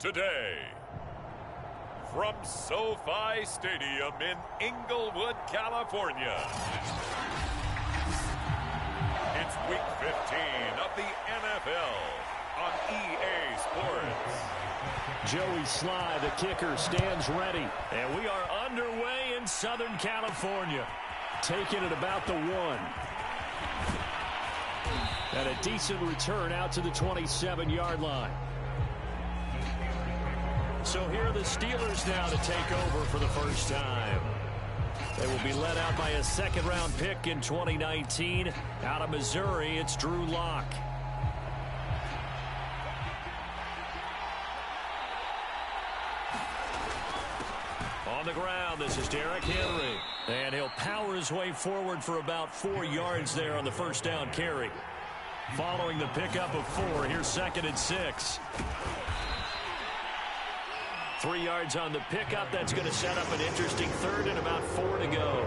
today. From SoFi Stadium in Inglewood, California, it's Week 15 of the NFL on EA Sports. Joey Sly, the kicker, stands ready. And we are underway in Southern California. Taking it about the 1. And a decent return out to the 27-yard line. So here are the Steelers now to take over for the first time. They will be led out by a second-round pick in 2019. Out of Missouri, it's Drew Lock. On the ground, this is Derrick Henry. And he'll power his way forward for about 4 yards there on the first down carry. Following the pickup of 4, here's 2nd and 6. 3 yards on the pickup. That's going to set up an interesting 3rd and about 4 to go.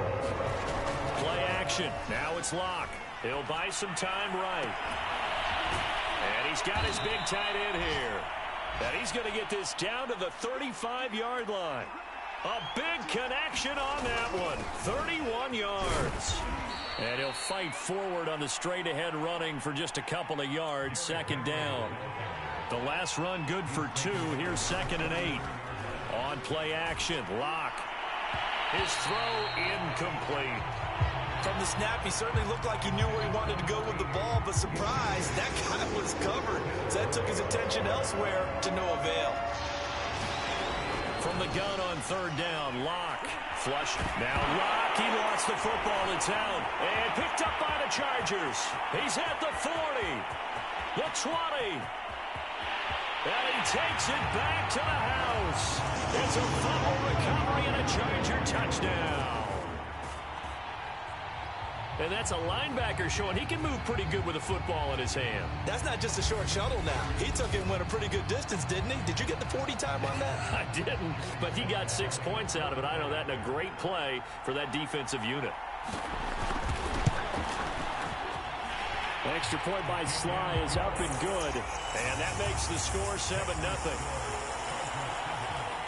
Play action. Now it's Lock. He'll buy some time right. And he's got his big tight end here. And he's going to get this down to the 35-yard line. A big connection on that one. 31 yards. And he'll fight forward on the straight-ahead running for just a couple of yards. 2nd down. The last run good for 2. Here's 2nd and 8. On play action, Lock. His throw incomplete. From the snap, he certainly looked like he knew where he wanted to go with the ball, but surprise, that guy was covered. So that took his attention elsewhere to no avail. From the gun on 3rd down, Lock. Flush. Now Lock, he lost the football. It's out. And picked up by the Chargers. He's at the 40. The 20. And he takes it back to the house. It's a fumble recovery and a Charger touchdown. And that's a linebacker showing he can move pretty good with a football in his hand. That's not just a short shuttle now. He took it and went a pretty good distance, didn't he? Did you get the 40 time on that? I didn't, but he got 6 points out of it. I know that, and a great play for that defensive unit. Extra point by Sly is up and good. And that makes the score 7-0.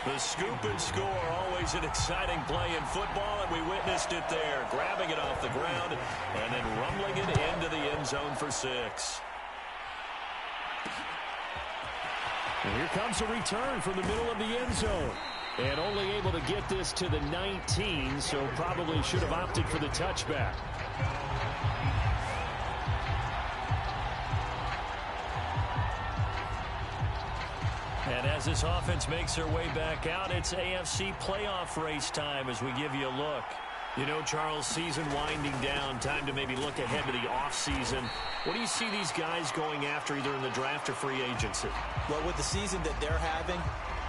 The scoop and score, always an exciting play in football, and we witnessed it there. Grabbing it off the ground and then rumbling it into the end zone for 6. And here comes a return from the middle of the end zone. And only able to get this to the 19, so probably should have opted for the touchback. And as this offense makes their way back out, it's AFC playoff race time as we give you a look. You know, Charles, season winding down, time to maybe look ahead to the offseason. What do you see these guys going after either in the draft or free agency? Well, with the season that they're having,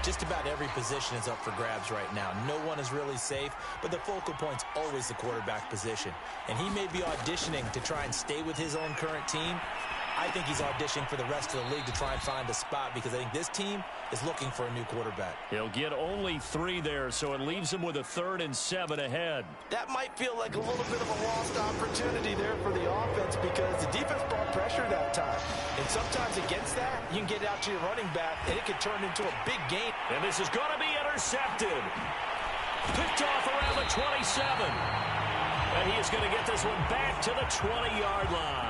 just about every position is up for grabs right now. No one is really safe, but the focal point's always the quarterback position. And he may be auditioning to try and stay with his own current team. I think he's auditioning for the rest of the league to try and find a spot because I think this team is looking for a new quarterback. He'll get only 3 there, so it leaves him with a 3rd and 7 ahead. That might feel like a little bit of a lost opportunity there for the offense because the defense brought pressure that time. And sometimes against that, you can get out to your running back, and it could turn into a big game. And this is going to be intercepted. Picked off around the 27. And he is going to get this one back to the 20-yard line.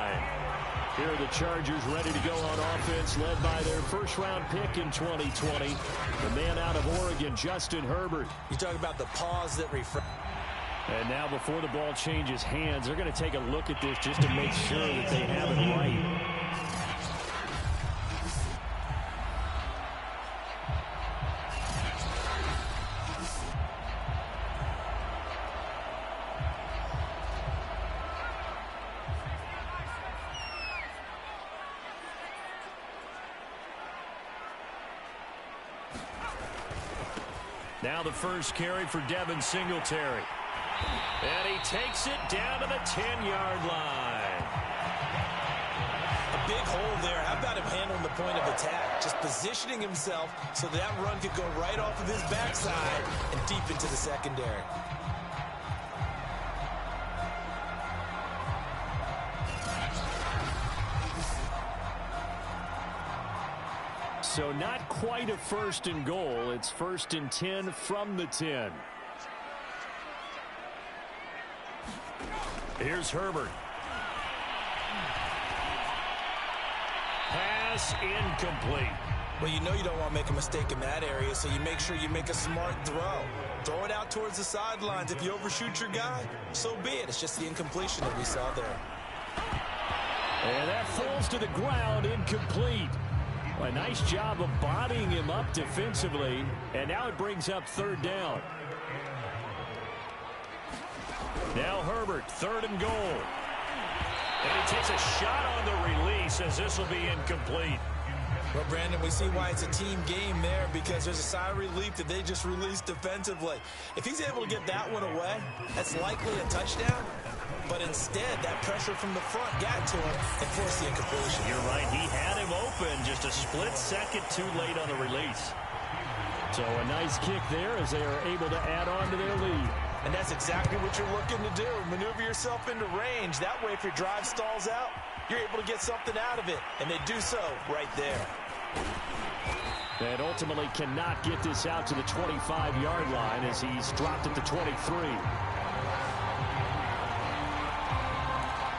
Here are the Chargers ready to go on offense, led by their first-round pick in 2020. The man out of Oregon, Justin Herbert. You talk about the pause that refresh. And now before the ball changes hands, they're going to take a look at this just to make sure that they have it right. Now the first carry for Devin Singletary. And he takes it down to the 10-yard line. A big hole there. How about him handling the point of attack? Just positioning himself so that run could go right off of his backside and deep into the secondary. So not quite a 1st and goal. It's 1st and 10 from the 10. Here's Herbert. Pass incomplete. Well, you know you don't want to make a mistake in that area, so you make sure you make a smart throw. Throw it out towards the sidelines. If you overshoot your guy, so be it. It's just the incompletion that we saw there. And that falls to the ground, incomplete. A nice job of bodying him up defensively, and now it brings up 3rd down. Now Herbert, 3rd and goal. And he takes a shot on the release as this will be incomplete. Well, Brandon, we see why it's a team game there, because there's a sigh of relief that they just released defensively. If he's able to get that one away, that's likely a touchdown. But instead, that pressure from the front got to him and forced the incompletion. You're right. He had him open just a split second too late on the release. So a nice kick there as they are able to add on to their lead. And that's exactly what you're looking to do. Maneuver yourself into range. That way, if your drive stalls out, you're able to get something out of it. And they do so right there. And ultimately cannot get this out to the 25-yard line as he's dropped at the 23.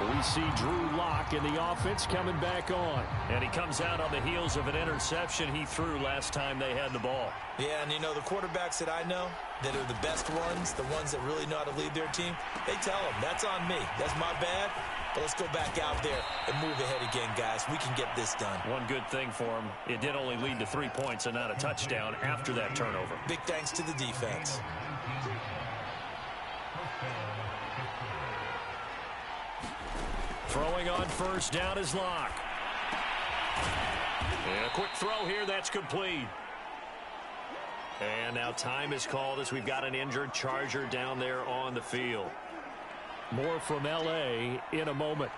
We see Drew Lock in the offense coming back on. And he comes out on the heels of an interception he threw last time they had the ball. Yeah, and you know, the quarterbacks that I know that are the best ones, the ones that really know how to lead their team, they tell them, that's on me. That's my bad. But let's go back out there and move ahead again, guys. We can get this done. One good thing for him, it did only lead to 3 points and not a touchdown after that turnover. Big thanks to the defense. Throwing on 1st down is Lock. And a quick throw here, that's complete. And now time is called as we've got an injured Charger down there on the field. More from L.A. in a moment.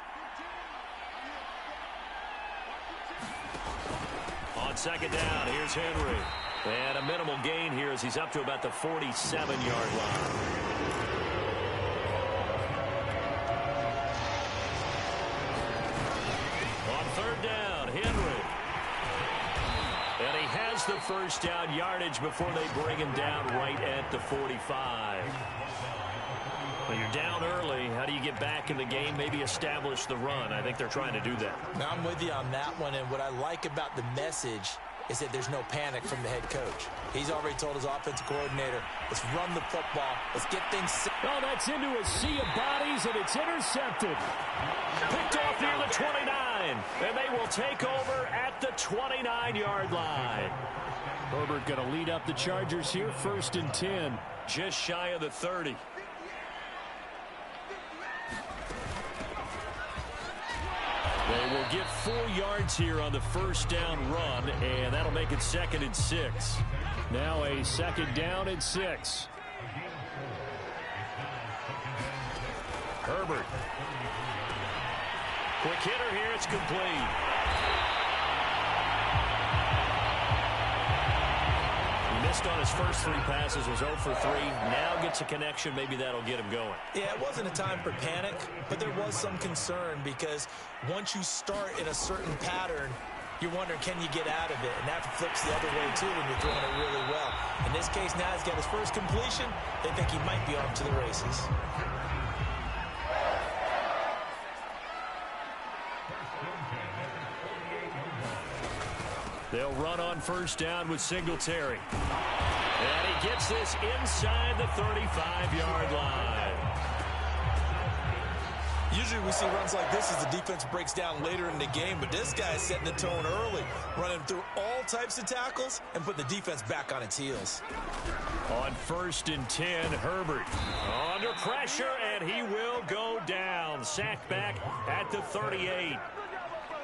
On 2nd down, here's Henry. And a minimal gain here as he's up to about the 47-yard line. The 1st down yardage before they bring him down right at the 45. Well, you're down early. How do you get back in the game? Maybe establish the run. I think they're trying to do that. Now, I'm with you on that one, and what I like about the message is that there's no panic from the head coach. He's already told his offensive coordinator, let's run the football. Let's get things set. Oh, that's into a sea of bodies, and it's intercepted. Picked off near the 29, and they will take over at the 29-yard line. Herbert going to lead up the Chargers here, 1st and 10, just shy of the 30. They will get 4 yards here on the 1st down run, and that'll make it 2nd and 6. Now a 2nd down and 6. Herbert. Quick hitter here, it's complete. He missed on his first 3 passes, was 0 for 3. Now gets a connection, maybe that'll get him going. Yeah, it wasn't a time for panic, but there was some concern because once you start in a certain pattern, you're wondering, can you get out of it? And that flips the other way, too, when you're throwing it really well. In this case, now he's got his first completion. They think he might be off to the races. They'll run on 1st down with Singletary. And he gets this inside the 35-yard line. Usually we see runs like this as the defense breaks down later in the game, but this guy is setting the tone early, running through all types of tackles and putting the defense back on its heels. On 1st and 10, Herbert under pressure, and he will go down. Sacked back at the 38.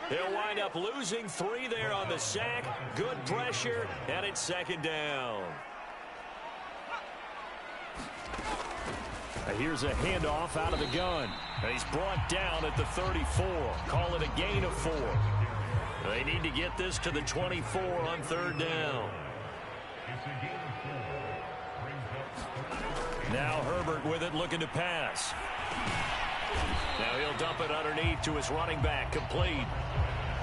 They'll wind up losing 3 there on the sack. Good pressure, and it's 2nd down. Here's a handoff out of the gun. And he's brought down at the 34. Call it a gain of 4. They need to get this to the 24 on 3rd down. Now Herbert with it, looking to pass. Now he'll dump it underneath to his running back, complete.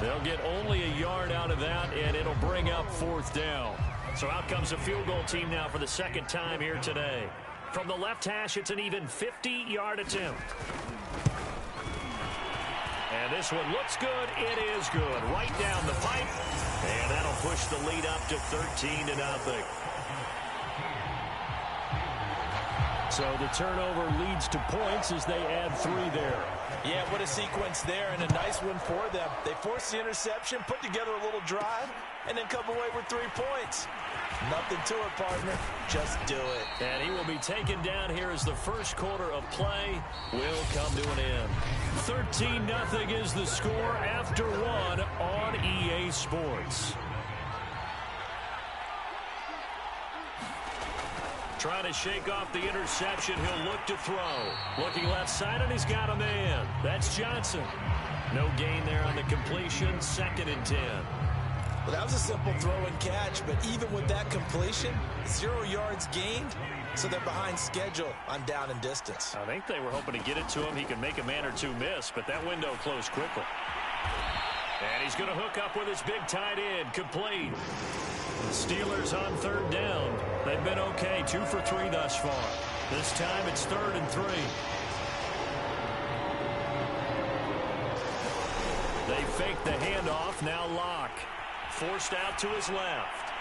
They'll get only a yard out of that, and it'll bring up 4th down. So out comes a field goal team now for the second time here today. From the left hash, it's an even 50-yard attempt. And this one looks good. It is good. Right down the pipe. And that'll push the lead up to 13-0. So the turnover leads to points as they add 3 there. Yeah, what a sequence there, and a nice one for them. They forced the interception, put together a little drive, and then come away with 3 points. Nothing to it, partner. Just do it. And he will be taken down here as the first quarter of play will come to an end. 13-0 is the score after 1 on EA Sports. Trying to shake off the interception. He'll look to throw. Looking left side, and he's got a man. That's Johnson. No gain there on the completion. 2nd and 10. Well, that was a simple throw and catch, but even with that completion, 0 yards gained, so they're behind schedule on down and distance. I think they were hoping to get it to him. He could make a man or 2 miss, but that window closed quickly. And he's going to hook up with his big tight end, complete. The Steelers on 3rd down. They've been okay, 2 for 3 thus far. This time it's 3rd and 3. They fake the handoff, now Locke. Forced out to his left.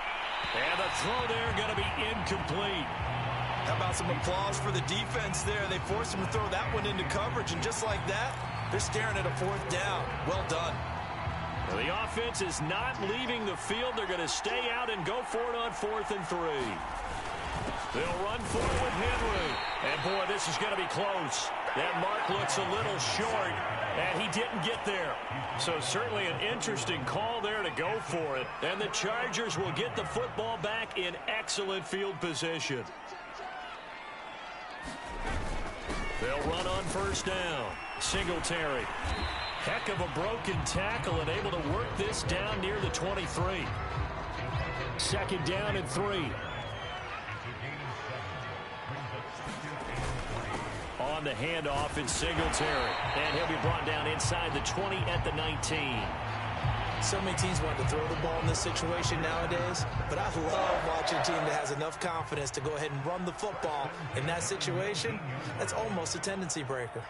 And the throw there going to be incomplete. How about some applause for the defense there? They forced him to throw that one into coverage, and just like that, they're staring at a 4th down. Well done. Well, the offense is not leaving the field. They're going to stay out and go for it on 4th and 3. They'll run for it with Henry. And, boy, this is going to be close. That mark looks a little short, and he didn't get there. So certainly an interesting call there to go for it. And the Chargers will get the football back in excellent field position. They'll run on 1st down. Singletary. Heck of a broken tackle and able to work this down near the 23. 2nd down and 3. On the handoff, it's Singletary. And he'll be brought down inside the 20 at the 19. So many teams want to throw the ball in this situation nowadays, but I love watching a team that has enough confidence to go ahead and run the football. In that situation, that's almost a tendency breaker.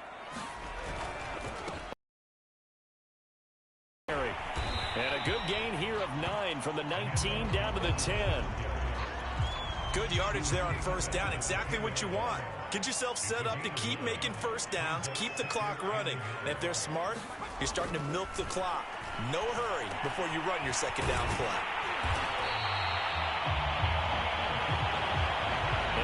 And a good gain here of 9 from the 19 down to the 10. Good yardage there on 1st down. Exactly what you want. Get yourself set up to keep making 1st downs, keep the clock running. And if they're smart, you're starting to milk the clock. No hurry before you run your 2nd down play.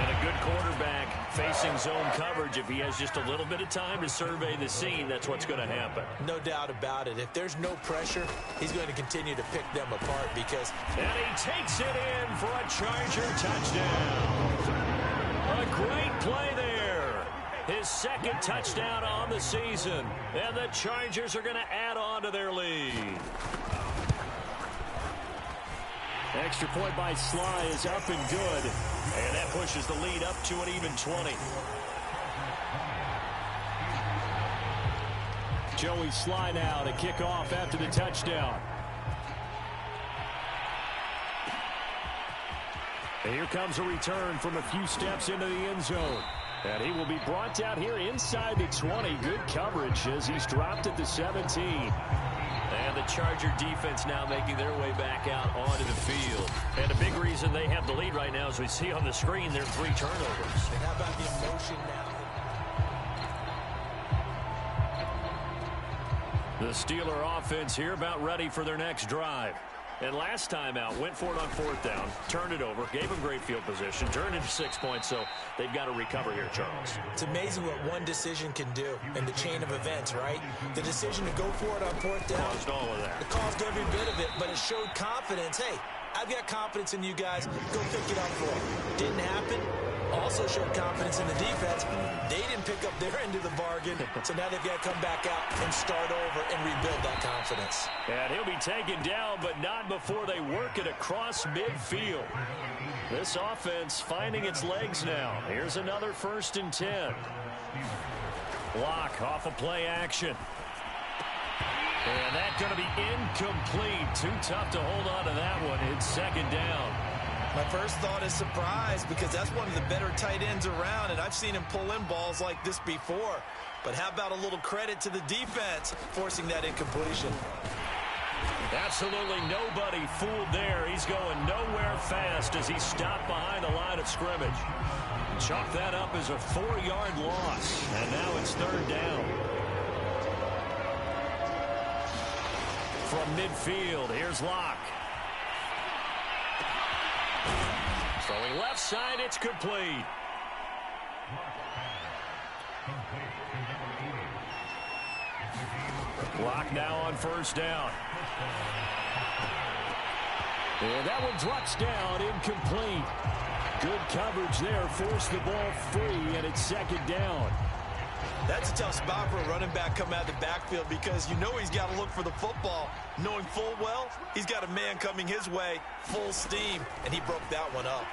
And a good quarterback facing zone coverage. If he has just a little bit of time to survey the scene, that's what's going to happen. No doubt about it. If there's no pressure, he's going to continue to pick them apart because... And he takes it in for a Charger touchdown. A great play there. His 2nd touchdown on the season. And the Chargers are going to add on to their lead. Extra point by Sly is up and good. And that pushes the lead up to an even 20. Joey Sly now to kick off after the touchdown. And here comes a return from a few steps into the end zone. And he will be brought down here inside the 20. Good coverage as he's dropped at the 17. And the Charger defense now making their way back out onto the field. And a big reason they have the lead right now, as we see on the screen, their 3 turnovers. And how about the emotion now? The Steeler offense here about ready for their next drive. And last time out, went for it on 4th down, turned it over, gave them great field position, turned into 6 points, so they've got to recover here, Charles. It's amazing what one decision can do in the chain of events, right? The decision to go for it on 4th down. Caused all of that. It caused every bit of it, but it showed confidence. Hey, I've got confidence in you guys. Go pick it up for them. Didn't happen. Also showed confidence in the defense. They didn't pick up their end of the bargain, so now they've got to come back out and start over and rebuild that confidence. And he'll be taken down, but not before they work it across midfield. This offense finding its legs now. Here's another 1st and 10. Block off a play action. And that's going to be incomplete. Too tough to hold on to that one. It's second down. My first thought is surprise because that's one of the better tight ends around, and I've seen him pull in balls like this before. But how about a little credit to the defense forcing that incompletion? Absolutely nobody fooled there. He's going nowhere fast as he stopped behind the line of scrimmage. Chalk that up as a 4-yard loss, and now it's third down. From midfield, here's Locke. Throwing left side, it's complete. Locke now on first down. And that one drops down, incomplete. Good coverage there, forced the ball free, and it's second down. That's a tough spot for a running back coming out of the backfield because you know he's got to look for the football, knowing full well he's got a man coming his way, full steam, and he broke that one up.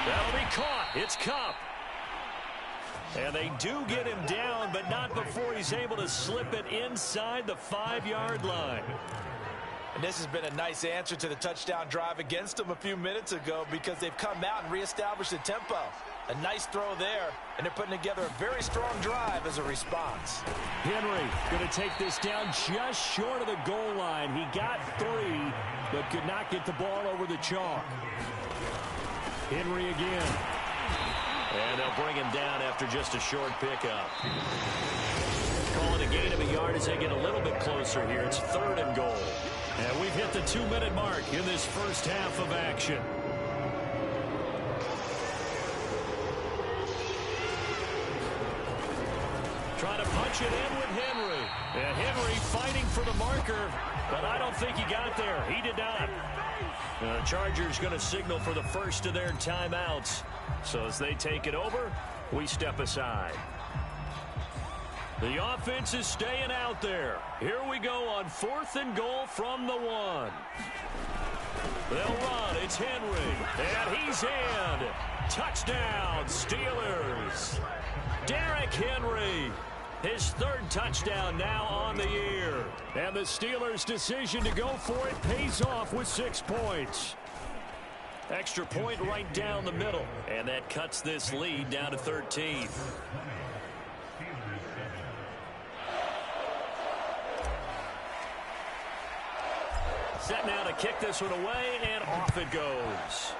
That'll be caught. It's Kupp. And they do get him down, but not before he's able to slip it inside the 5-yard line. And this has been a nice answer to the touchdown drive against them a few minutes ago because they've come out and reestablished the tempo. A nice throw there, and they're putting together a very strong drive as a response. Henry going to take this down just short of the goal line. He got 3, but could not get the ball over the chalk. Henry again. And they'll bring him down after just a short pickup. Calling a gain of a yard as they get a little bit closer here. It's third and goal. And we've hit the 2-minute mark in this first half of action. Trying to punch it in with Henry. And Henry fighting for the marker, but I don't think he got there. He did not. The Chargers going to signal for the first of their timeouts. So as they take it over, we step aside. The offense is staying out there. Here we go on 4th and goal from the 1. They'll run. It's Henry. And he's in. Touchdown, Steelers. Derrick Henry. His 3rd touchdown now on the year. And the Steelers' decision to go for it pays off with 6 points. Extra point right down the middle. And that cuts this lead down to 13. Set now to kick this one away, and off it goes.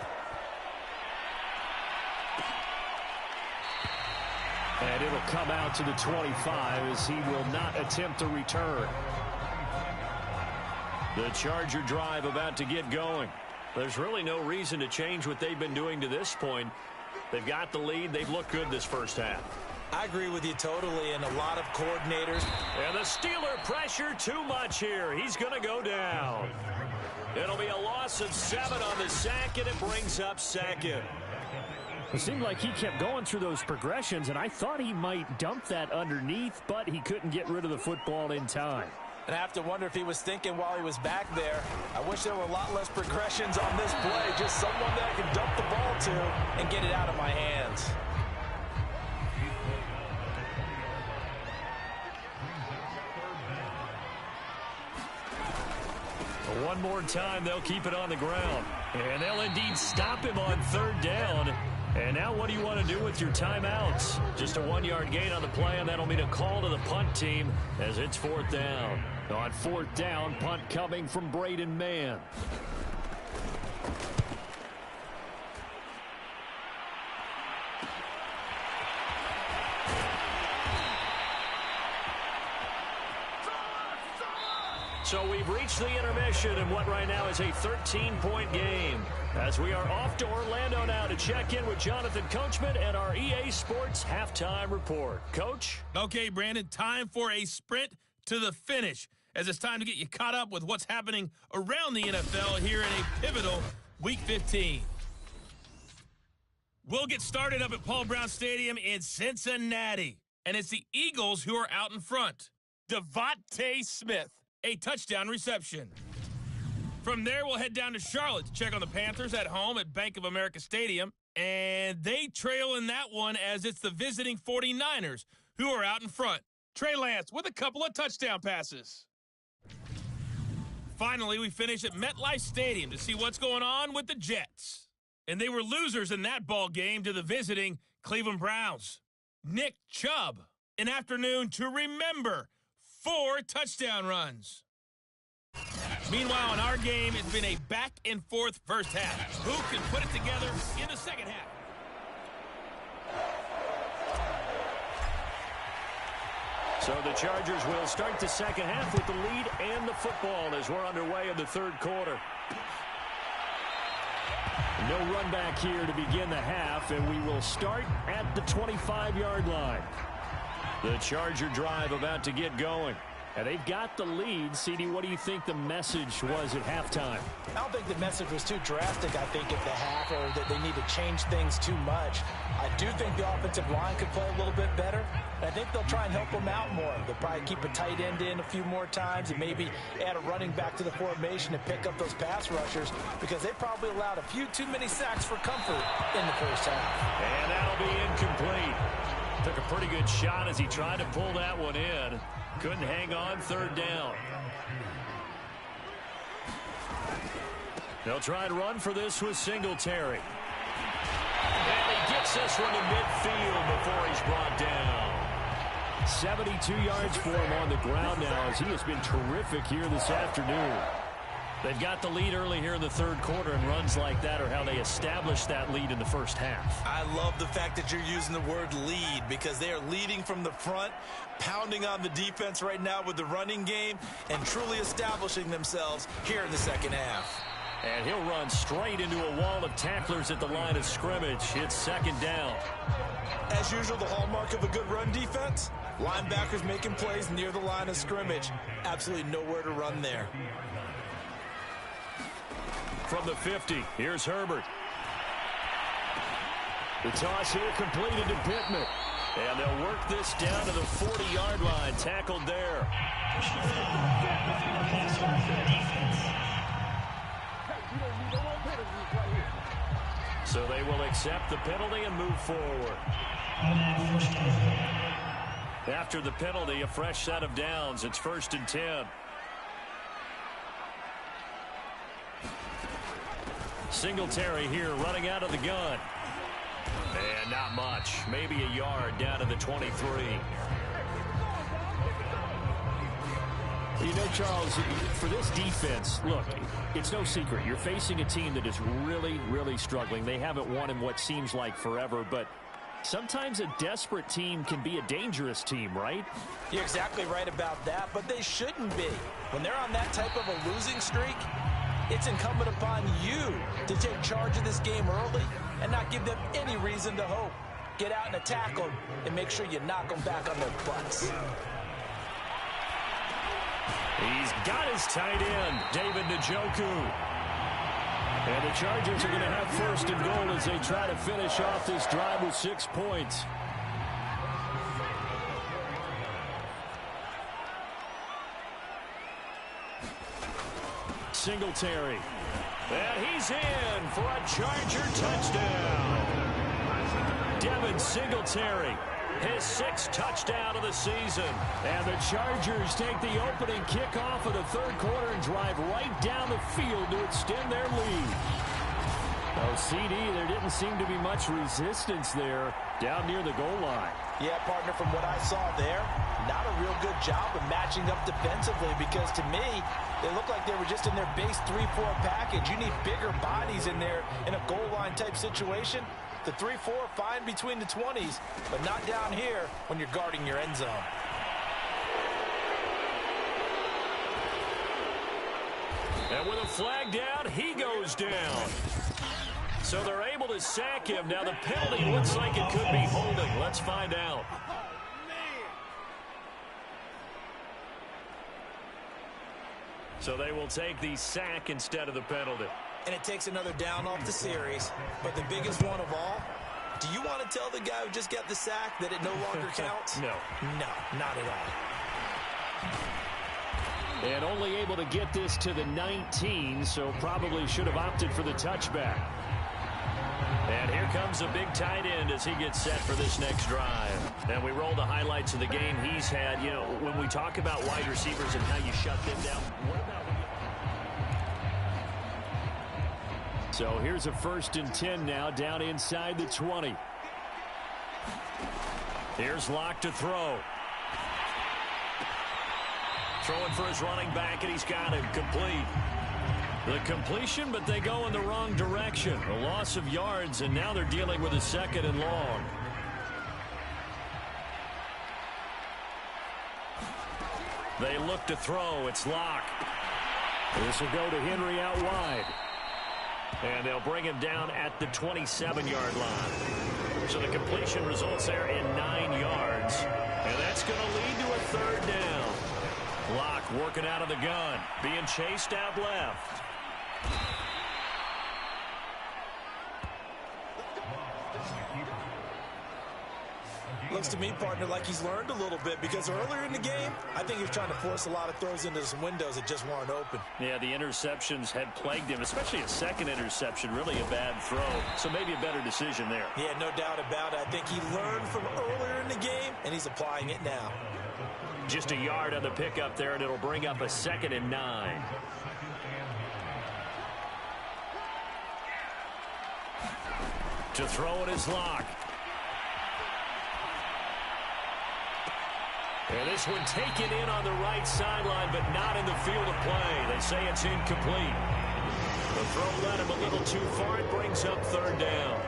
And it'll come out to the 25 as he will not attempt a return. The Charger drive about to get going. There's really no reason to change what they've been doing to this point. They've got the lead. They've looked good this first half. I agree with you totally, and a lot of coordinators. And the Steeler pressure too much here. He's going to go down. It'll be a loss of 7 on the sack, and it brings up second. It seemed like he kept going through those progressions, and I thought he might dump that underneath, but he couldn't get rid of the football in time. And I have to wonder if he was thinking while he was back there, I wish there were a lot less progressions on this play, just someone that I can dump the ball to and get it out of my hands. One more time, they'll keep it on the ground. And they'll indeed stop him on 3rd down. And now what do you want to do with your timeouts? Just a 1-yard gain on the play, and that'll mean a call to the punt team as it's 4th down. On 4th down, punt coming from Braden Mann. So we've reached the intermission in what right now is a 13-point game. As we are off to Orlando now to check in with Jonathan Coachman and our EA Sports Halftime Report. Coach? Okay, Brandon, time for a sprint to the finish, as it's time to get you caught up with what's happening around the NFL here in a pivotal Week 15. We'll get started up at Paul Brown Stadium in Cincinnati, and it's the Eagles who are out in front. Devontae Smith, a touchdown reception. From there, we'll head down to Charlotte to check on the Panthers at home at Bank of America Stadium. And they trail in that one as it's the visiting 49ers who are out in front. Trey Lance with a couple of touchdown passes. Finally, we finish at MetLife Stadium to see what's going on with the Jets. And they were losers in that ball game to the visiting Cleveland Browns. Nick Chubb, an afternoon to remember, 4 touchdown runs. Meanwhile, in our game, it's been a back-and-forth first half. Who can put it together in the second half? So the Chargers will start the second half with the lead and the football as we're underway in the third quarter. No run back here to begin the half, and we will start at the 25-yard line. The Charger drive about to get going. And they've got the lead. CD, what do you think the message was at halftime? I don't think the message was too drastic, I think, at the half, or that they need to change things too much. I do think the offensive line could play a little bit better. And I think they'll try and help them out more. They'll probably keep a tight end in a few more times and maybe add a running back to the formation to pick up those pass rushers, because they probably allowed a few too many sacks for comfort in the first half. And that'll be incomplete. Took a pretty good shot as he tried to pull that one in. Couldn't hang on, third down. They'll try and run for this with Singletary. And he gets this one to midfield before he's brought down. 72 yards for him on the ground now, as he has been terrific here this afternoon. They've got the lead early here in the third quarter, and runs like that are how they establish that lead in the first half. I love the fact that you're using the word lead, because they are leading from the front, pounding on the defense right now with the running game, and truly establishing themselves here in the second half. And he'll run straight into a wall of tacklers at the line of scrimmage. It's second down. As usual, the hallmark of a good run defense, linebackers making plays near the line of scrimmage. Absolutely nowhere to run there. From the 50, here's Herbert. The toss here completed to Pittman. And they'll work this down to the 40-yard line. Tackled there. So they will accept the penalty and move forward. After the penalty, a fresh set of downs. It's 1st and 10. Singletary here running out of the gun. And not much. Maybe a yard down to the 23. You know, Charles, for this defense, look, it's no secret. You're facing a team that is really, really struggling. They haven't won in what seems like forever, but sometimes a desperate team can be a dangerous team, right? You're exactly right about that, but they shouldn't be. When they're on that type of a losing streak, it's incumbent upon you to take charge of this game early and not give them any reason to hope. Get out and attack them and make sure you knock them back on their butts. He's got his tight end, David Njoku. And the Chargers are going to have 1st and goal as they try to finish off this drive with 6 points. Singletary. And he's in for a Charger touchdown. Devin Singletary, his 6th touchdown of the season. And the Chargers take the opening kickoff of the third quarter and drive right down the field to extend their lead. Oh, CD, there didn't seem to be much resistance there down near the goal line. Yeah, partner, from what I saw there, not a real good job of matching up defensively, because to me, they looked like they were just in their base 3-4 package. You need bigger bodies in there in a goal line type situation. The 3-4, fine between the 20s, but not down here when you're guarding your end zone. And with a flag down, he goes down. So they're able to sack him. Now the penalty looks like it could be holding. Let's find out. So they will take the sack instead of the penalty. And it takes another down off the series. But the biggest one of all, do you want to tell the guy who just got the sack that it no longer counts? No. No, not at all. And only able to get this to the 19, so probably should have opted for the touchback. And here comes a big tight end as he gets set for this next drive. And we roll the highlights of the game he's had. You know, when we talk about wide receivers and how you shut them down, what about... So here's a 1st and 10 now, down inside the 20. Here's Locke to throw. Throwing for his running back, and he's got it complete. The completion, but they go in the wrong direction. A loss of yards, and now they're dealing with a 2nd and long. They look to throw. It's Locke. This will go to Henry out wide. And they'll bring him down at the 27-yard line. So the completion results there in 9 yards. And that's going to lead to a 3rd down. Locke working out of the gun, being chased out left. Looks to me, partner, like he's learned a little bit, because earlier in the game, I think he was trying to force a lot of throws into some windows that just weren't open. Yeah, the interceptions had plagued him, especially a 2nd interception, really a bad throw. So maybe a better decision there. Yeah, no doubt about it. I think he learned from earlier in the game, and he's applying it now. Just a yard on the pickup there, and it'll bring up a 2nd and 9. To throw it is Locke. And this one taken in on the right sideline, but not in the field of play. They say it's incomplete. The throw led him a little too far. It brings up 3rd down.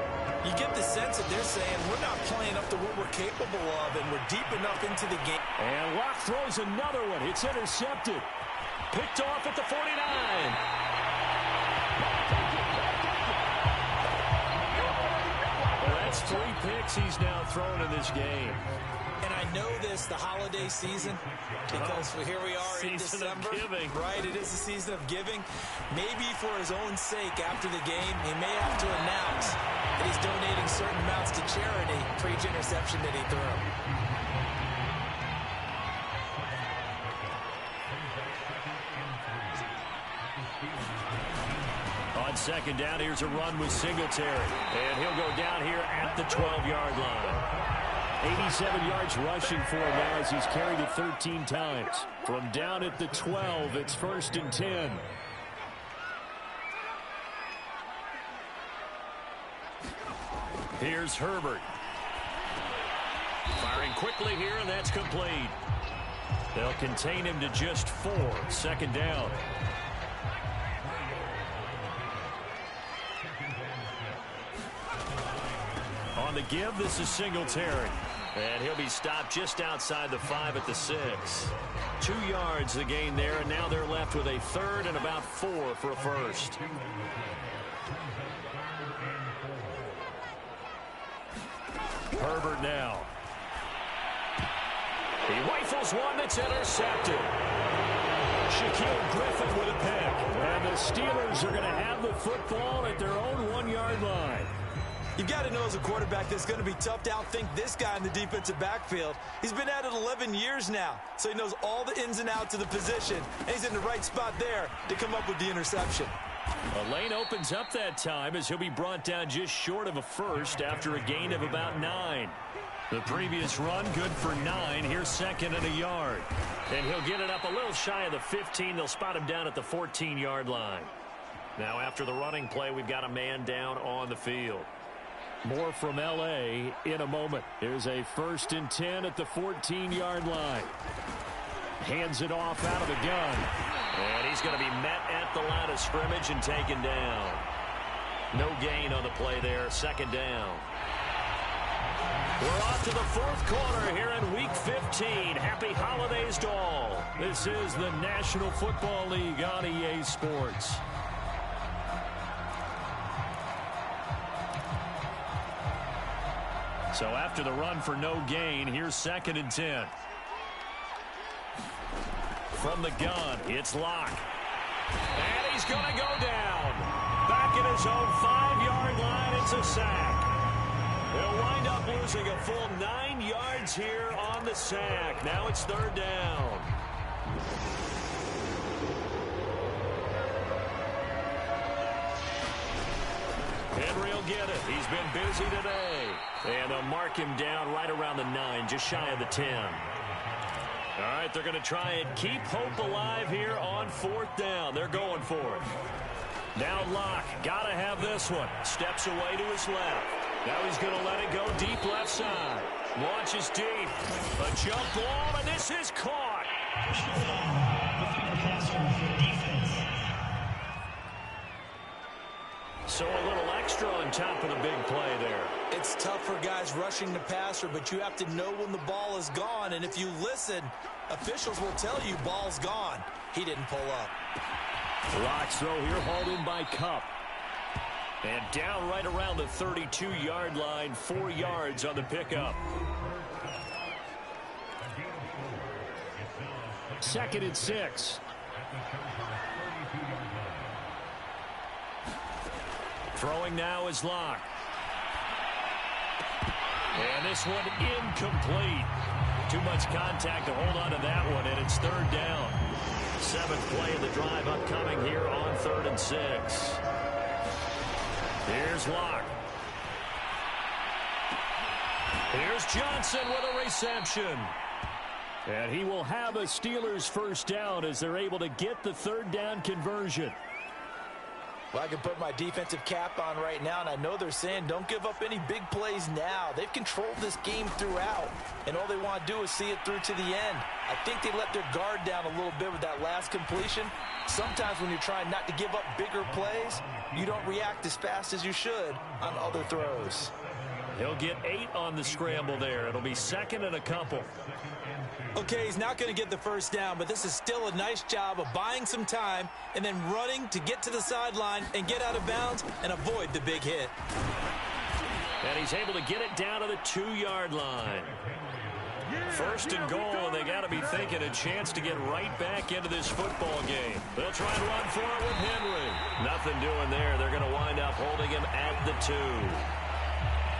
You get the sense that they're saying we're not playing up to what we're capable of, and we're deep enough into the game. And Locke throws another one. It's intercepted. Picked off at the 49. Well, that's 3 picks he's now thrown in this game. And I know this, the holiday season, because here we are in December. Right, it is the season of giving. Maybe for his own sake, after the game, he may have to announce that he's donating certain amounts to charity for each interception that he threw. On 2nd down, here's a run with Singletary. And he'll go down here at the 12-yard line. 87 yards rushing for him now as he's carried it 13 times. From down at the 12, it's 1st and 10. Here's Herbert. Firing quickly here, and that's complete. They'll contain him to just 4. 2nd down. On the give, this is Singletary. And he'll be stopped just outside the 5 at the 6. 2 yards the gain there, and now they're left with a 3rd and about 4 for a 1st. Herbert now. He rifles one that's intercepted. Shaquille Griffin with a pick. And the Steelers are going to have the football at their own 1-yard line. You've got to know as a quarterback that it's going to be tough to outthink this guy in the defensive backfield. He's been at it 11 years now, so he knows all the ins and outs of the position, and he's in the right spot there to come up with the interception. A lane opens up that time as he'll be brought down just short of a 1st after a gain of about 9. The previous run good for 9. Here's 2nd and a yard. And he'll get it up a little shy of the 15. They'll spot him down at the 14-yard line. Now after the running play, we've got a man down on the field. More from L.A. in a moment. There's a 1st and 10 at the 14-yard line. Hands it off out of the gun. And he's going to be met at the line of scrimmage and taken down. No gain on the play there. 2nd down. We're off to the 4th quarter here in Week 15. Happy holidays to all. This is the National Football League on EA Sports. So after the run for no gain, here's 2nd and 10. From the gun, it's Locke. And he's going to go down. Back at his own 5-yard line, it's a sack. They'll wind up losing a full 9 yards here on the sack. Now it's 3rd down. Henry will get it. He's been busy today. And they'll mark him down right around the 9, just shy of the 10. All right, they're going to try and keep hope alive here on 4th down. They're going for it. Now Locke, got to have this one. Steps away to his left. Now he's going to let it go deep left side. Launches deep. A jump ball, and this is caught. So a little extra on top of the big play there. It's tough for guys rushing the passer, but you have to know when the ball is gone. And if you listen, officials will tell you ball's gone. He didn't pull up. Locke's throw here hauled in by Cup. And down right around the 32-yard line, 4 yards on the pickup. 2nd and 6. Throwing now is Locke. And this one incomplete. Too much contact to hold on to that one, and it's 3rd down. 7th play of the drive upcoming here on 3rd and 6. Here's Locke. Here's Johnson with a reception. And he will have a Steelers 1st down as they're able to get the 3rd down conversion. Well, I can put my defensive cap on right now, and I know they're saying don't give up any big plays now. They've controlled this game throughout, and all they want to do is see it through to the end. I think they let their guard down a little bit with that last completion. Sometimes when you're trying not to give up bigger plays, you don't react as fast as you should on other throws. He'll get 8 on the scramble there. It'll be 2nd and a couple. Okay, he's not going to get the 1st down, but this is still a nice job of buying some time and then running to get to the sideline and get out of bounds and avoid the big hit. And he's able to get it down to the 2-yard line. 1st and goal, and they got to be thinking a chance to get right back into this football game. They'll try and run for it with Henry. Nothing doing there. They're going to wind up holding him at the 2.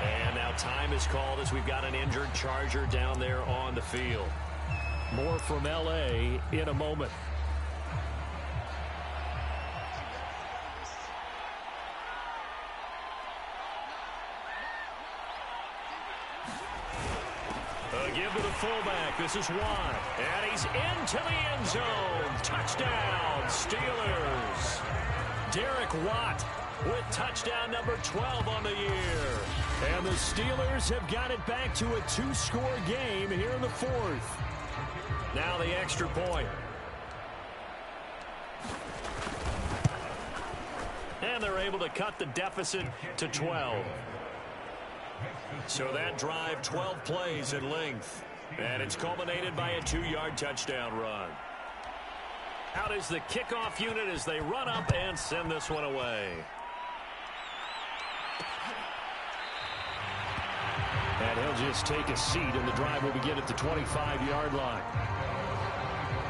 And now time is called as we've got an injured Charger down there on the field. More from L.A. in a moment. A give to the fullback. This is Watt. And he's into the end zone. Touchdown, Steelers. Derek Watt with touchdown number 12 on the year. And the Steelers have got it back to a 2-score game here in the 4th. Now the extra point. And they're able to cut the deficit to 12. So that drive, 12 plays in length. And it's culminated by a 2-yard touchdown run. Out is the kickoff unit as they run up and send this one away. And he'll just take a seat, and the drive will begin at the 25-yard line.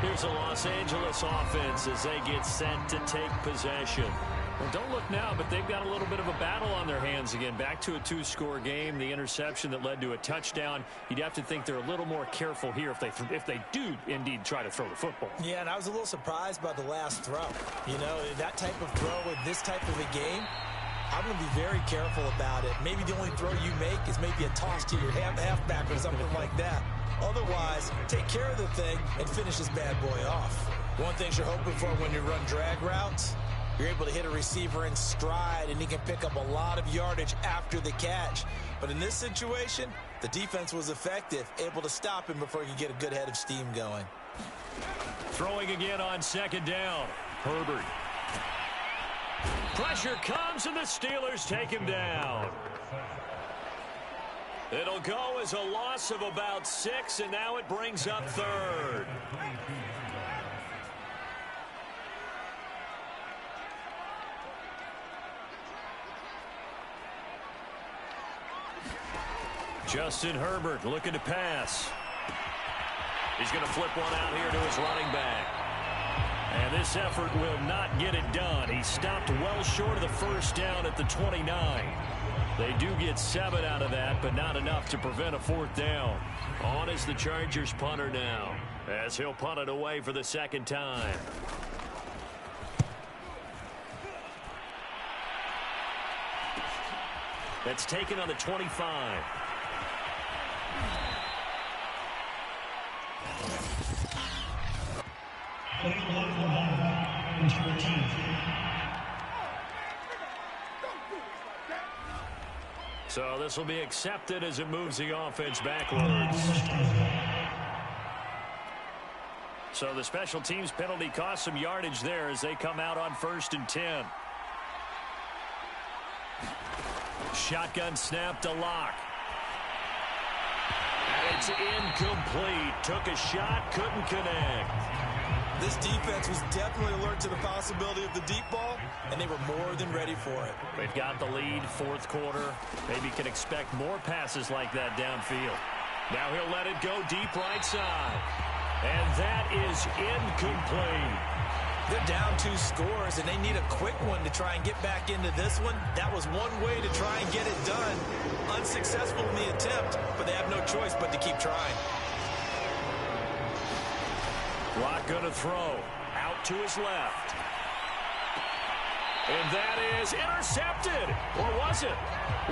Here's the Los Angeles offense as they get set to take possession. Well, don't look now, but they've got a little bit of a battle on their hands again. Back to a 2-score game. The interception that led to a touchdown. You'd have to think they're a little more careful here if they do indeed try to throw the football. Yeah, and I was a little surprised by the last throw. You know, that type of throw in this type of a game, I'm going to be very careful about it. Maybe the only throw you make is maybe a toss to your halfback or something like that. Otherwise, take care of the thing and finish this bad boy off. One thing you're hoping for when you run drag routes, you're able to hit a receiver in stride, and he can pick up a lot of yardage after the catch. But in this situation, the defense was effective, able to stop him before he could get a good head of steam going. Throwing again on 2nd down. Herbert. Pressure comes, and the Steelers take him down. It'll go as a loss of about 6, and now it brings up 3rd. Justin Herbert looking to pass. He's going to flip one out here to his running back. And this effort will not get it done. He stopped well short of the 1st down at the 29. They do get 7 out of that, but not enough to prevent a 4th down. On is the Chargers punter now, as he'll punt it away for the 2nd time. That's taken on the 25. So this will be accepted as it moves the offense backwards. So the special teams penalty cost some yardage there as they come out on 1st and 10. Shotgun snap to Locke. And it's incomplete. Took a shot, couldn't connect. This defense was definitely alert to the possibility of the deep ball, and they were more than ready for it. They've got the lead, 4th quarter. Maybe can expect more passes like that downfield. Now he'll let it go deep right side. And that is incomplete. They're down 2 scores, and they need a quick one to try and get back into this one. That was one way to try and get it done. Unsuccessful in the attempt, but they have no choice but to keep trying. Locke going to throw. Out to his left. And that is intercepted. Or was it?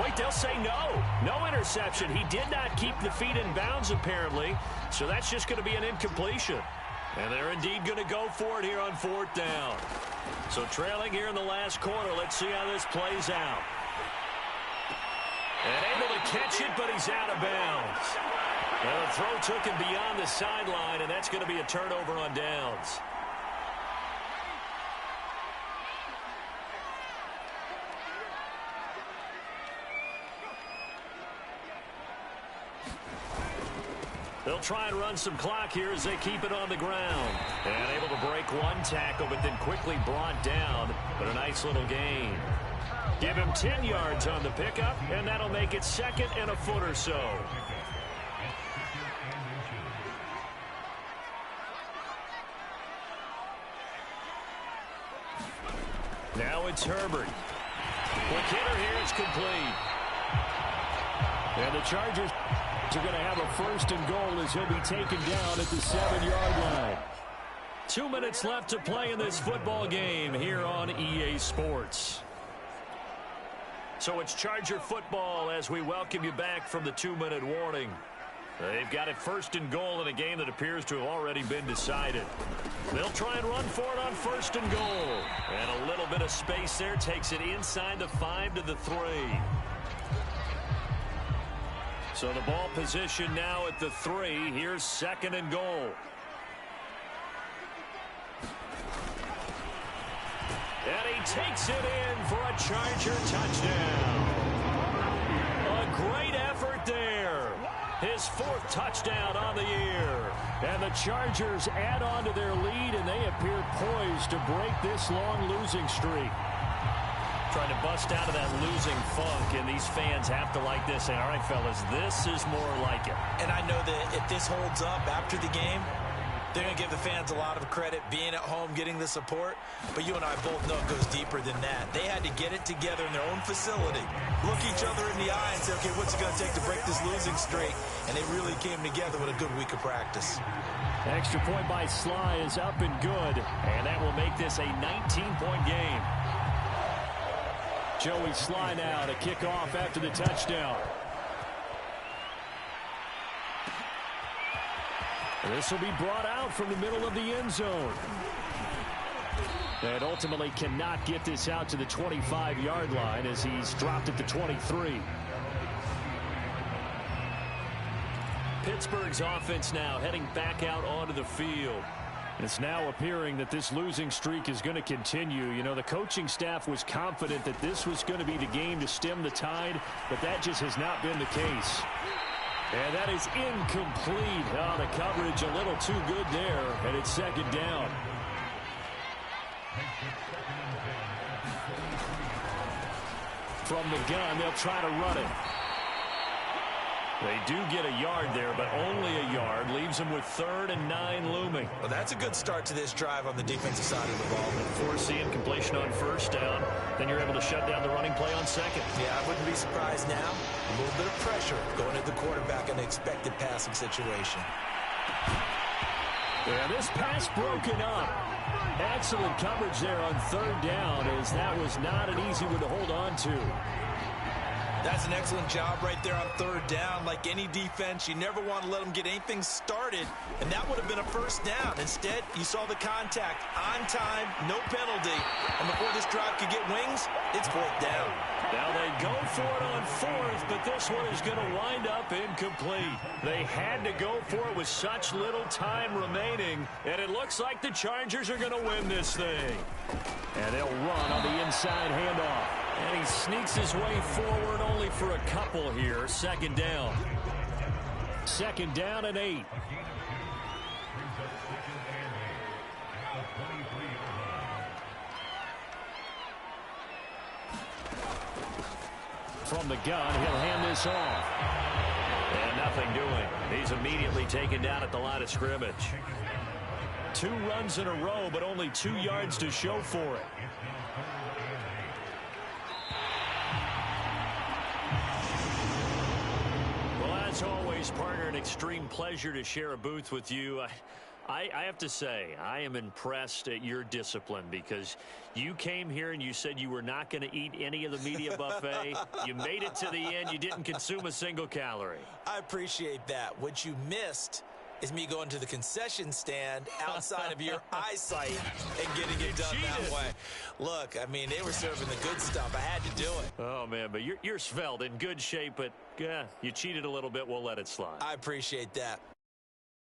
Wait, they'll say no. No interception. He did not keep the feet in bounds, apparently. So that's just going to be an incompletion. And they're indeed going to go for it here on 4th down. So trailing here in the last quarter. Let's see how this plays out. And able to catch it, but he's out of bounds. Well, the throw took him beyond the sideline, and that's going to be a turnover on downs. They'll try and run some clock here as they keep it on the ground. And able to break one tackle, but then quickly brought down. But a nice little gain. Give him 10 yards on the pickup, and that'll make it 2nd and a foot or so. Now it's Herbert. Quick hitter here, it's complete. And the Chargers are going to have a 1st and goal as he'll be taken down at the 7-yard line. 2 minutes left to play in this football game here on EA Sports. So it's Charger football as we welcome you back from the 2-minute warning. They've got it 1st and goal in a game that appears to have already been decided. They'll try and run for it on 1st and goal. And a little bit of space there takes it inside the 5 to the 3. So the ball position now at the 3. Here's 2nd and goal. And he takes it in for a Charger touchdown. A great effort there. His 4th touchdown on the year. And the Chargers add on to their lead, and they appear poised to break this long losing streak. Trying to bust out of that losing funk, and these fans have to like this. Say, all right, fellas, this is more like it. And I know that if this holds up after the game, they're going to give the fans a lot of credit being at home, getting the support. But you and I both know it goes deeper than that. They had to get it together in their own facility, look each other in the eye and say, okay, what's it going to take to break this losing streak? And they really came together with a good week of practice. Extra point by Sly is up and good. And that will make this a 19-point game. Joey Sly now to kick off after the touchdown. This will be brought out from the middle of the end zone. And ultimately cannot get this out to the 25-yard line as he's dropped at the 23. Pittsburgh's offense now heading back out onto the field. It's now appearing that this losing streak is going to continue. You know, the coaching staff was confident that this was going to be the game to stem the tide, but that just has not been the case. And that is incomplete. Oh, the coverage a little too good there, and it's 2nd down. From the gun, they'll try to run it. They do get a yard there, but only a yard. Leaves them with 3rd and 9 looming. Well, that's a good start to this drive on the defensive side of the ball. Force the incompletion on 1st down. Then you're able to shut down the running play on 2nd. Yeah, I wouldn't be surprised now. A little bit of pressure going at the quarterback in an expected passing situation. Yeah, this pass broken up. Excellent coverage there on 3rd down, as that was not an easy one to hold on to. That's an excellent job right there on third down. Like any defense, you never want to let them get anything started, and that would have been a first down. Instead, you saw the contact on time, no penalty, and before this drive could get wings, it's fourth down. Now they go for it on fourth, but this one is going to wind up incomplete. They had to go for it with such little time remaining, and it looks like the Chargers are going to win this thing. And they'll run on the inside handoff. And he sneaks his way forward only for a couple here. Second down. Second down and 8. From the gun, he'll hand this off. And nothing doing. He's immediately taken down at the line of scrimmage. 2 runs in a row, but only 2 yards to show for it. Well, as always, partner, an extreme pleasure to share a booth with you. I have to say, I am impressed at your discipline because you came here and you said you were not going to eat any of the media buffet. You made it to the end. You didn't consume a single calorie. I appreciate that. What you missed is me going to the concession stand outside of your eyesight and getting it done that way. Look, I mean, they were serving the good stuff. I had to do it. Oh, man, but you're svelte, in good shape, but yeah, you cheated a little bit. We'll let it slide. I appreciate that.